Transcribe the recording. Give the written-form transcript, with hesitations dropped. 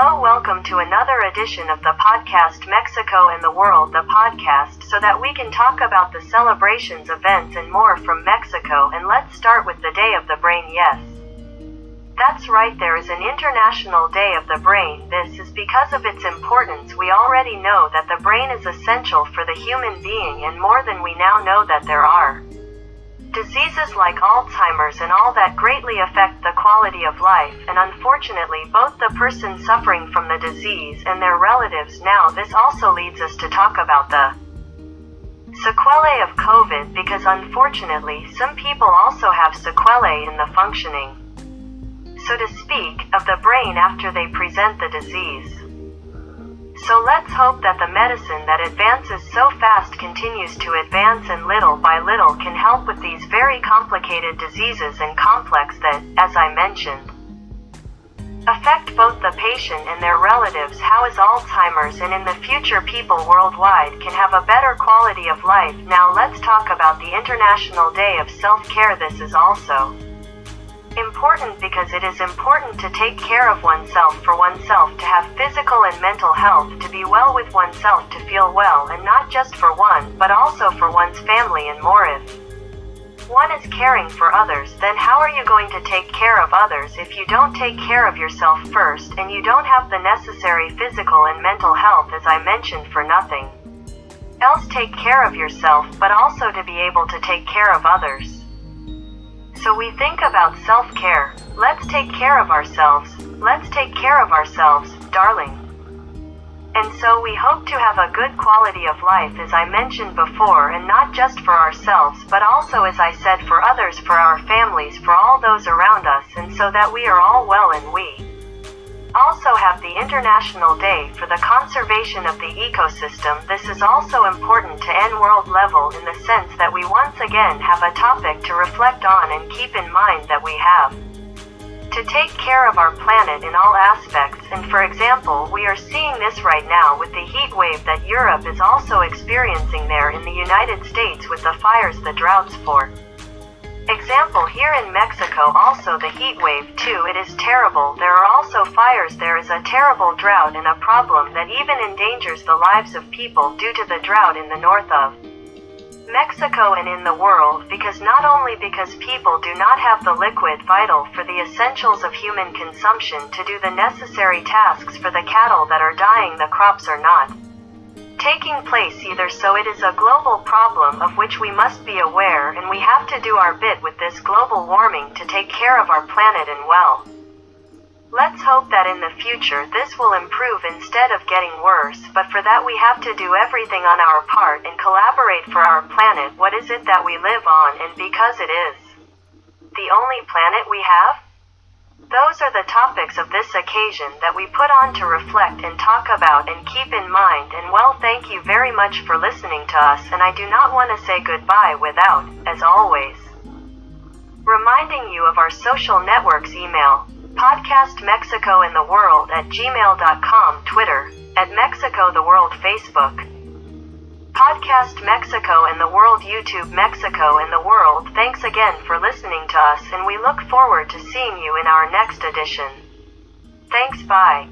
Hello, welcome to another edition of the podcast Mexico and the World, the podcast so that we can talk about the celebrations, events, and more from Mexico. And let's start with the Day of the Brain. Yes, that's right, there is an International Day of the Brain. This is because of its importance. We already know that the brain is essential for the human being, and more than we now know that there are diseases like Alzheimer's and all that greatly affect the quality of life, and unfortunately both the person suffering from the disease and their relatives. Now this also leads us to talk about the sequelae of COVID, because unfortunately some people also have sequelae in the functioning, so to speak, of the brain after they present the disease. So let's hope that the medicine that advances so fast continues to advance, and little by little can help with these very complicated diseases and complex that, as I mentioned, affect both the patient and their relatives. How is Alzheimer's, and in the future people worldwide can have a better quality of life. Now let's talk about the International Day of Self-Care. This is also important because it is important to take care of oneself, for oneself to have physical and mental health, to be well with oneself, to feel well, and not just for one, but also for one's family and more. If one is caring for others, then how are you going to take care of others if you don't take care of yourself first, and you don't have the necessary physical and mental health, as I mentioned, for nothing else take care of yourself, but also to be able to take care of others. So we think about self-care. Let's take care of ourselves. Let's take care of ourselves, darling. And so we hope to have a good quality of life, as I mentioned before, and not just for ourselves, but also, as I said, for others, for our families, for all those around us, and so that we are all well. And we also have the International Day for the Conservation of the Ecosystem. This is also important to end world level, in the sense that we once again have a topic to reflect on and keep in mind that we have to take care of our planet in all aspects. And for example, we are seeing this right now with the heat wave that Europe is also experiencing there in the United States with the fires, the droughts. For example, here in Mexico also the heat wave too, it is terrible. There are also fires, there is a terrible drought, and a problem that even endangers the lives of people due to the drought in the north of Mexico and in the world, because not only because people do not have the liquid vital for the essentials of human consumption to do the necessary tasks for the cattle that are dying, the crops are not taking place either. So it is a global problem of which we must be aware, and we have to do our bit with this global warming to take care of our planet. And well, let's hope that in the future this will improve instead of getting worse, but for that we have to do everything on our part and collaborate for our planet. What is it that we live on, and because it is the only planet we have? Those are the topics of this occasion that we put on to reflect and talk about and keep in mind. And well, thank you very much for listening to us, and I do not want to say goodbye without, as always, reminding you of our social networks email, Podcast Mexico and the World at gmail.com, Twitter, at Mexico the World, Facebook, Podcast Mexico and the World, YouTube, Mexico and the World. Thanks again for listening to us, and we look forward to seeing you in our next edition. Thanks, bye.